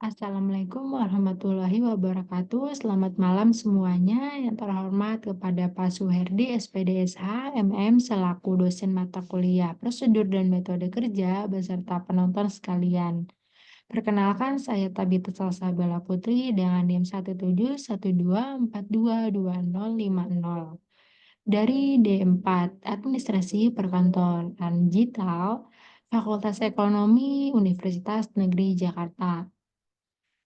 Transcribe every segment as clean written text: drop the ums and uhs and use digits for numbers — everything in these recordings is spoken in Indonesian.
Assalamualaikum warahmatullahi wabarakatuh. Selamat malam semuanya. Yang terhormat kepada Pak Suherdi, SPDSH, MM, selaku dosen mata kuliah Prosedur dan Metode Kerja, beserta penonton sekalian. Perkenalkan, saya Tabita Salsabila Putri dengan NIM 17124222050 dari D4, Administrasi Perkantoran Digital, Fakultas Ekonomi, Universitas Negeri Jakarta.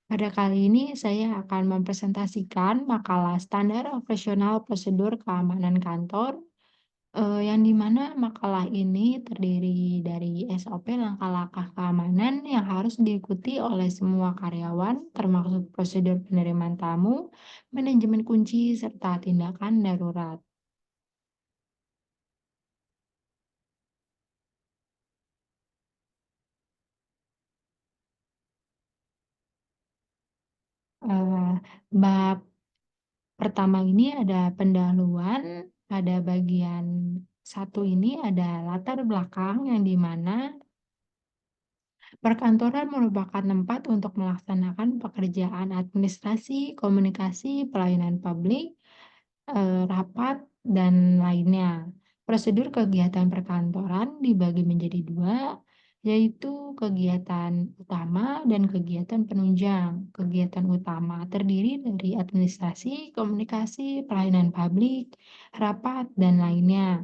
Pada kali ini saya akan mempresentasikan makalah Standar Operasional Prosedur Keamanan Kantor, yang di mana makalah ini terdiri dari SOP langkah-langkah keamanan yang harus diikuti oleh semua karyawan, termasuk prosedur penerimaan tamu, manajemen kunci, serta tindakan darurat. Eh, Bab pertama ini ada pendahuluan, pada bagian satu ini ada latar belakang yang di mana perkantoran merupakan tempat untuk melaksanakan pekerjaan administrasi, komunikasi, pelayanan publik, rapat, dan lainnya. Prosedur kegiatan perkantoran dibagi menjadi dua, yaitu kegiatan utama dan kegiatan penunjang. Kegiatan utama terdiri dari administrasi, komunikasi, pelayanan publik, rapat, dan lainnya.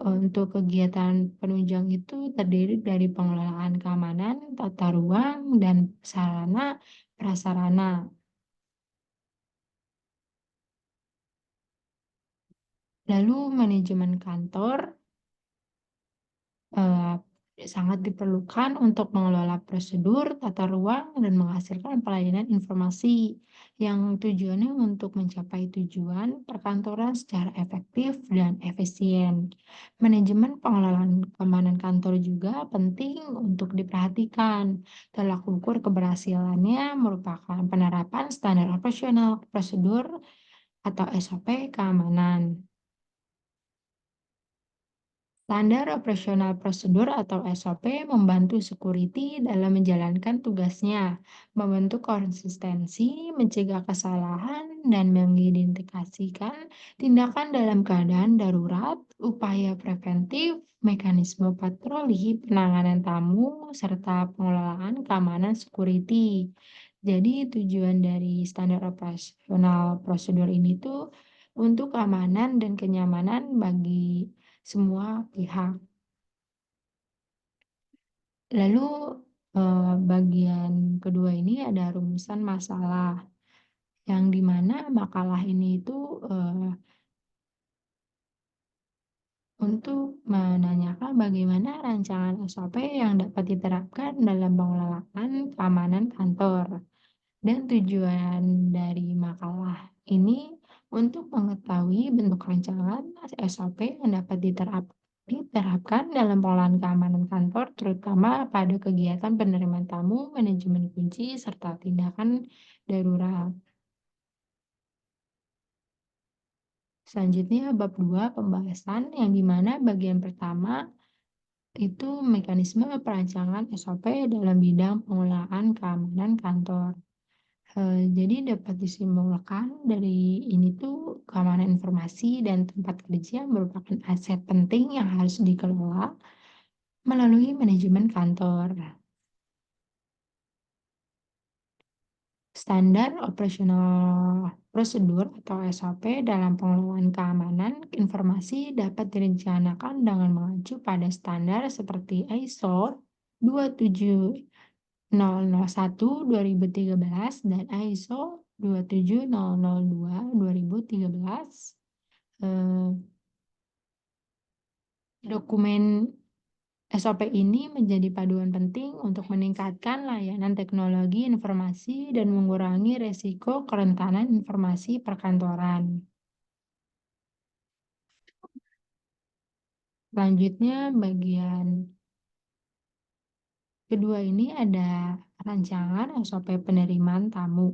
Untuk kegiatan penunjang itu terdiri dari pengelolaan keamanan, tata ruang, dan sarana prasarana. Lalu manajemen kantor eh, sangat diperlukan untuk mengelola prosedur, tata ruang, dan menghasilkan pelayanan informasi yang tujuannya untuk mencapai tujuan perkantoran secara efektif dan efisien. Manajemen pengelolaan keamanan kantor juga penting untuk diperhatikan. Tolak ukur keberhasilannya merupakan penerapan standar operasional prosedur atau SOP keamanan. Standar operasional prosedur atau SOP membantu security dalam menjalankan tugasnya, membentuk konsistensi, mencegah kesalahan, dan mengidentifikasikan tindakan dalam keadaan darurat, upaya preventif, mekanisme patroli, penanganan tamu, serta pengelolaan keamanan security. Jadi tujuan dari standar operasional prosedur ini tuh untuk keamanan dan kenyamanan bagi semua pihak. Lalu bagian kedua ini ada rumusan masalah, yang di mana makalah ini itu untuk menanyakan bagaimana rancangan SOP yang dapat diterapkan dalam pengelolaan keamanan kantor. Dan tujuan dari makalah ini untuk mengetahui bentuk rancangan SOP yang dapat diterapkan dalam pengelolaan keamanan kantor, terutama pada kegiatan penerimaan tamu, manajemen kunci, serta tindakan darurat. Selanjutnya, bab 2 pembahasan, yang dimana bagian pertama itu mekanisme perancangan SOP dalam bidang pengelolaan keamanan kantor. Jadi dapat disimpulkan dari ini tuh keamanan informasi dan tempat kerja merupakan aset penting yang harus dikelola melalui manajemen kantor. Standar operasional prosedur atau SOP dalam pengelolaan keamanan informasi dapat direncanakan dengan mengacu pada standar seperti ISO 27001-2013 dan ISO 27002-2013. Eh, Dokumen SOP ini menjadi paduan penting untuk meningkatkan layanan teknologi informasi dan mengurangi resiko kerentanan informasi perkantoran. Selanjutnya, bagian kedua ini ada rancangan SOP penerimaan tamu.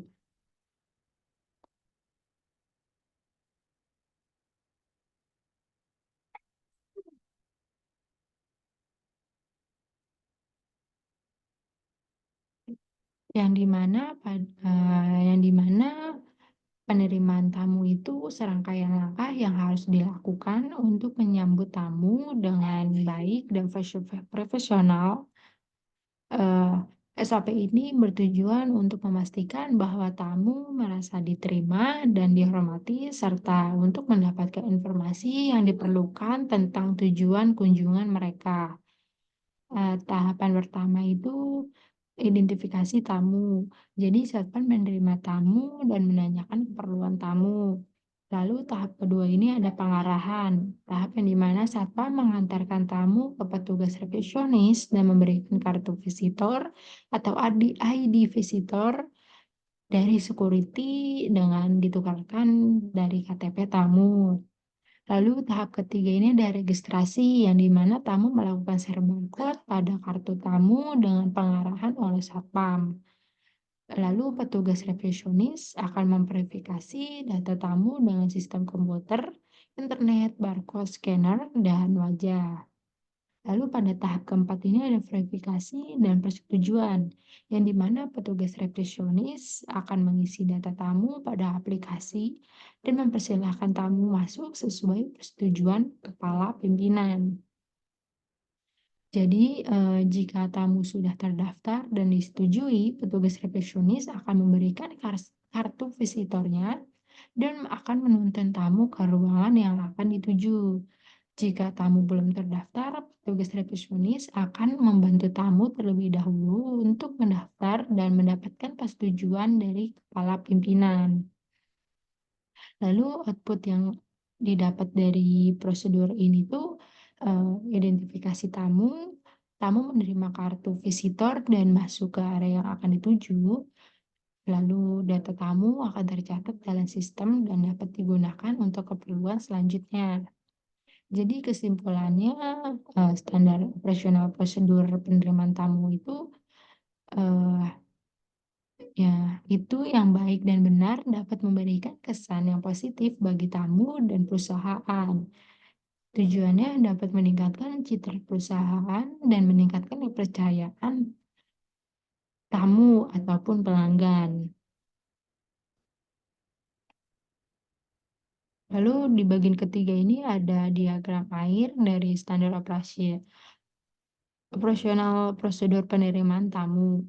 yang di mana penerimaan tamu itu serangkaian langkah yang harus dilakukan untuk menyambut tamu dengan baik dan profesional. Eee, SOP ini bertujuan untuk memastikan bahwa tamu merasa diterima dan dihormati, serta untuk mendapatkan informasi yang diperlukan tentang tujuan kunjungan mereka. Tahapan pertama itu identifikasi tamu. Jadi satpam menerima tamu dan menanyakan keperluan tamu. Lalu tahap kedua ini ada pengarahan. Tahap yang dimana satpam mengantarkan tamu ke petugas resepsionis dan memberikan kartu visitor atau ID visitor dari security dengan ditukarkan dari KTP tamu. Lalu tahap ketiga ini ada registrasi yang dimana tamu melakukan share barcode pada kartu tamu dengan pengarahan oleh satpam. Lalu petugas resepsionis akan memverifikasi data tamu dengan sistem komputer, internet, barcode scanner, dan wajah. Lalu pada tahap keempat ini ada verifikasi dan persetujuan, yang dimana petugas resepsionis akan mengisi data tamu pada aplikasi dan mempersilahkan tamu masuk sesuai persetujuan kepala pimpinan. Jadi, jika tamu sudah terdaftar dan disetujui, petugas resepsionis akan memberikan kartu visitornya dan akan menuntun tamu ke ruangan yang akan dituju. Jika tamu belum terdaftar, petugas resepsionis akan membantu tamu terlebih dahulu untuk mendaftar dan mendapatkan persetujuan dari kepala pimpinan. Lalu output yang didapat dari prosedur ini tuh, identifikasi tamu, tamu menerima kartu visitor dan masuk ke area yang akan dituju, lalu data tamu akan tercatat dalam sistem dan dapat digunakan untuk keperluan selanjutnya. Jadi kesimpulannya, standar operasional prosedur penerimaan tamu itu, eee, ya itu yang baik dan benar dapat memberikan kesan yang positif bagi tamu dan perusahaan. Tujuannya dapat meningkatkan citra perusahaan dan meningkatkan kepercayaan tamu ataupun pelanggan. Lalu di bagian ketiga ini ada diagram air dari standar operasional prosedur penerimaan tamu.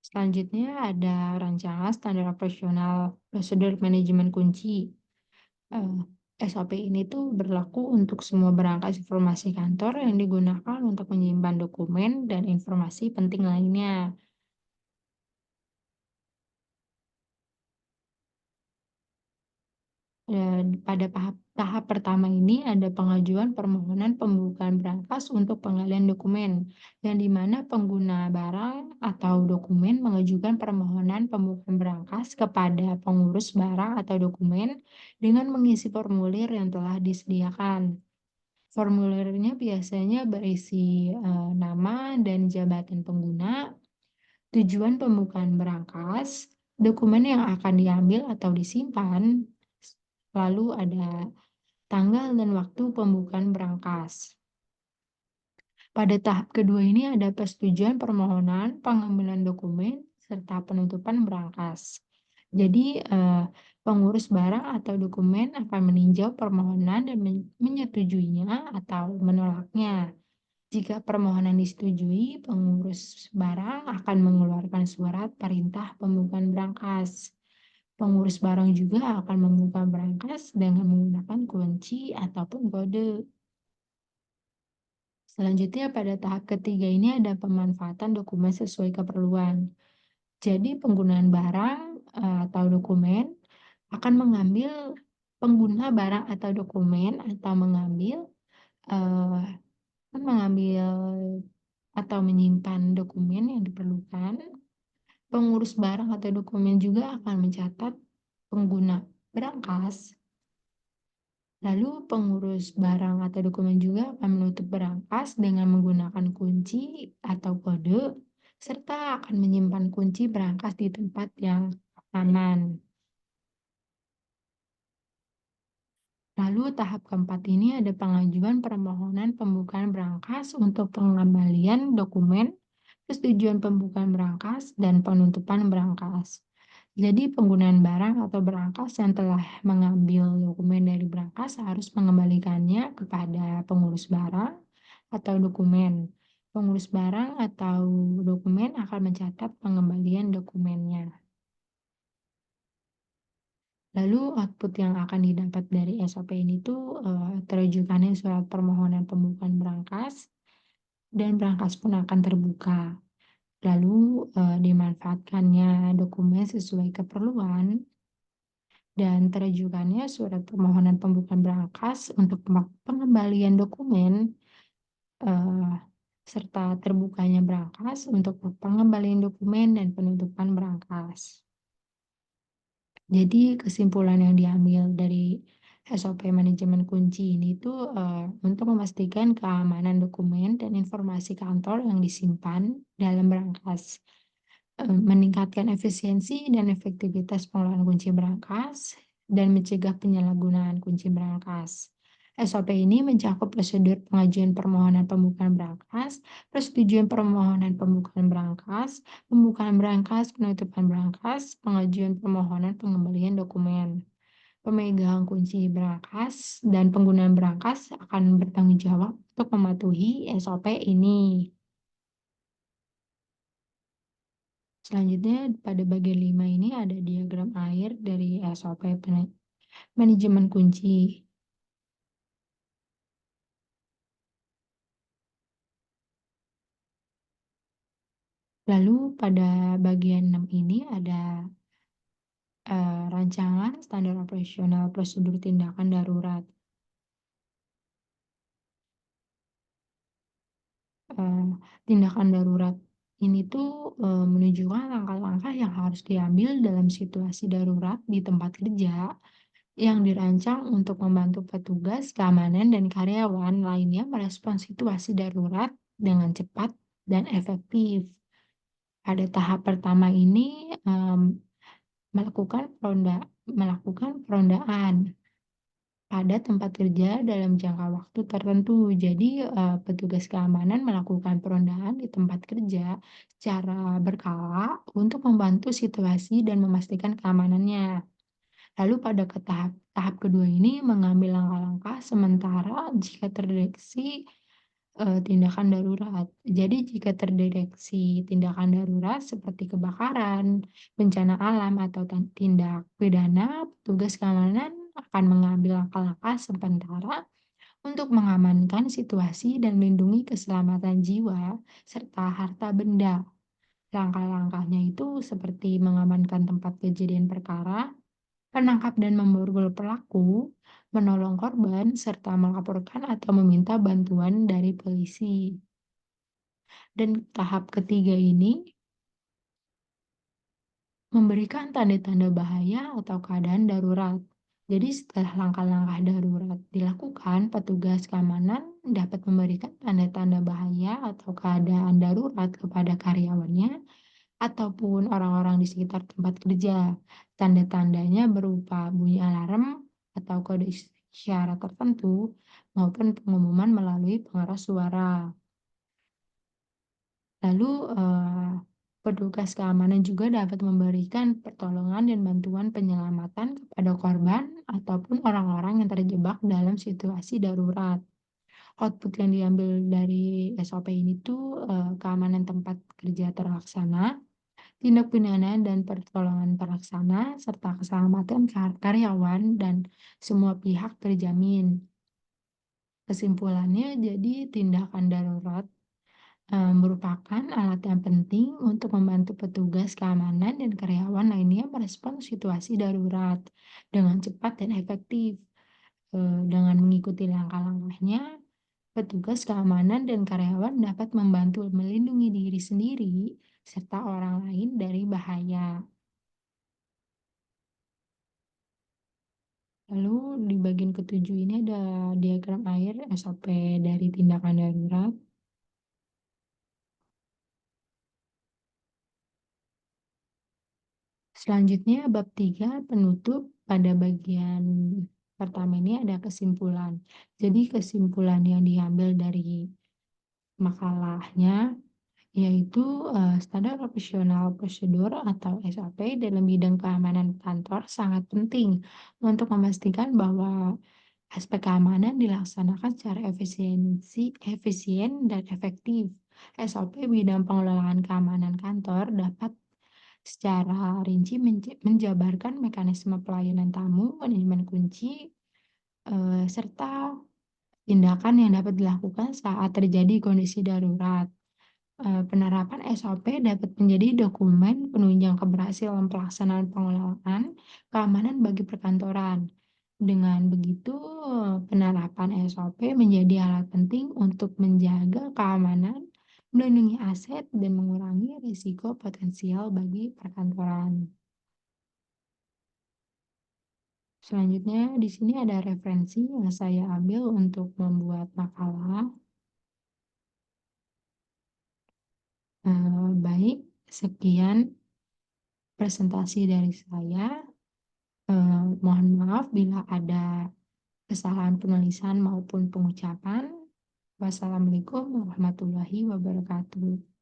Selanjutnya ada rancangan standar operasional prosedur manajemen kunci. SOP ini tuh berlaku untuk semua berangkas informasi kantor yang digunakan untuk menyimpan dokumen dan informasi penting lainnya. Pada tahap pertama ini ada pengajuan permohonan pembukaan berangkas untuk penggalian dokumen, yang dimana pengguna barang atau dokumen mengajukan permohonan pembukaan berangkas kepada pengurus barang atau dokumen dengan mengisi formulir yang telah disediakan. Formulirnya biasanya berisi nama dan jabatan pengguna, tujuan pembukaan berangkas, dokumen yang akan diambil atau disimpan, lalu ada tanggal dan waktu pembukaan berangkas. Pada tahap kedua ini ada persetujuan permohonan, pengambilan dokumen, serta penutupan berangkas. Jadi, pengurus barang atau dokumen akan meninjau permohonan dan menyetujuinya atau menolaknya. Jika permohonan disetujui, pengurus barang akan mengeluarkan surat perintah pembukaan berangkas. Pengurus barang juga akan membuka berangkas dengan menggunakan kunci ataupun kode. Selanjutnya pada tahap ketiga ini ada pemanfaatan dokumen sesuai keperluan. Jadi penggunaan barang atau dokumen akan mengambil pengguna barang atau dokumen atau eh, mengambil atau menyimpan dokumen yang diperlukan. Pengurus barang atau dokumen juga akan mencatat pengguna berangkas. Lalu pengurus barang atau dokumen juga akan menutup berangkas dengan menggunakan kunci atau kode, serta akan menyimpan kunci berangkas di tempat yang aman. Lalu Lalu tahap keempat ini ada pengajuan permohonan pembukaan berangkas untuk pengembalian dokumen, persetujuan pembukaan berangkas, dan penutupan berangkas. Jadi penggunaan barang atau berangkas yang telah mengambil dokumen dari berangkas harus mengembalikannya kepada pengurus barang atau dokumen. Pengurus barang atau dokumen akan mencatat pengembalian dokumennya. Lalu output yang akan didapat dari SOP ini tuh terujukannya surat permohonan pembukaan berangkas dan berangkas pun akan terbuka. Lalu dimanfaatkannya dokumen sesuai keperluan dan terujukannya surat permohonan pembukaan berangkas untuk pengembalian dokumen eh, serta terbukanya berangkas untuk pengembalian dokumen dan penutupan berangkas. Jadi kesimpulan yang diambil dari SOP manajemen kunci ini tuh untuk memastikan keamanan dokumen dan informasi kantor yang disimpan dalam berangkas, meningkatkan efisiensi dan efektivitas pengelolaan kunci berangkas, dan mencegah penyalahgunaan kunci berangkas. SOP ini mencakup prosedur pengajuan permohonan pembukaan berangkas, persetujuan permohonan pembukaan berangkas, pembukaan berangkas, penutupan berangkas, pengajuan permohonan pengembalian dokumen. Pemegang kunci berangkas dan penggunaan berangkas akan bertanggung jawab untuk mematuhi SOP ini. Selanjutnya pada bagian 5 ini ada diagram air dari SOP manajemen kunci. Lalu pada bagian 6 ini ada rancangan standar operasional prosedur tindakan darurat. Tindakan darurat ini tuh menunjukkan langkah-langkah yang harus diambil dalam situasi darurat di tempat kerja yang dirancang untuk membantu petugas keamanan dan karyawan lainnya merespons situasi darurat dengan cepat dan efektif. Pada tahap pertama ini melakukan perondaan pada tempat kerja dalam jangka waktu tertentu. Jadi, petugas keamanan melakukan perondaan di tempat kerja secara berkala untuk membantu situasi dan memastikan keamanannya. Lalu pada tahap kedua ini mengambil langkah-langkah sementara jika terdeteksi tindakan darurat. Jadi jika terdeteksi tindakan darurat seperti kebakaran, bencana alam, atau tindak pidana, petugas keamanan akan mengambil langkah-langkah sementara untuk mengamankan situasi dan melindungi keselamatan jiwa serta harta benda. Langkah-langkahnya itu seperti mengamankan tempat kejadian perkara, menangkap dan memborgol pelaku, menolong korban, serta melaporkan atau meminta bantuan dari polisi. Dan tahap ketiga ini memberikan tanda-tanda bahaya atau keadaan darurat. Jadi setelah langkah-langkah darurat dilakukan, petugas keamanan dapat memberikan tanda-tanda bahaya atau keadaan darurat kepada karyawannya ataupun orang-orang di sekitar tempat kerja. Tanda-tandanya berupa bunyi alarm atau kode isyarat tertentu maupun pengumuman melalui pengeras suara. Lalu, petugas keamanan juga dapat memberikan pertolongan dan bantuan penyelamatan kepada korban ataupun orang-orang yang terjebak dalam situasi darurat. Output yang diambil dari SOP ini tuh, keamanan tempat kerja terlaksana, tindak pidana dan pertolongan terlaksana, serta keselamatan karyawan dan semua pihak terjamin. Kesimpulannya, jadi tindakan darurat merupakan alat yang penting untuk membantu petugas keamanan dan karyawan lainnya merespons situasi darurat dengan cepat dan efektif. Dengan mengikuti langkah-langkahnya, petugas keamanan dan karyawan dapat membantu melindungi diri sendiri serta orang lain dari bahaya. Lalu di bagian ketujuh ini ada diagram air SOP dari tindakan darurat. Selanjutnya bab 3 penutup pada bagian Pertama ini ada kesimpulan. Jadi kesimpulan yang diambil dari makalahnya yaitu, standar operasional prosedur atau SOP dalam bidang keamanan kantor sangat penting untuk memastikan bahwa aspek keamanan dilaksanakan secara efisien dan efektif. SOP bidang pengelolaan keamanan kantor dapat secara rinci menjabarkan mekanisme pelayanan tamu, manajemen kunci, serta tindakan yang dapat dilakukan saat terjadi kondisi darurat. Penerapan SOP dapat menjadi dokumen penunjang keberhasilan pelaksanaan pengelolaan keamanan bagi perkantoran. Dengan begitu, penerapan SOP menjadi alat penting untuk menjaga keamanan, melindungi aset, dan mengurangi risiko potensial bagi perkantoran. Selanjutnya, di sini ada referensi yang saya ambil untuk membuat makalah. Baik, sekian presentasi dari saya. Mohon maaf bila ada kesalahan penulisan maupun pengucapan. Wassalamualaikum warahmatullahi wabarakatuh.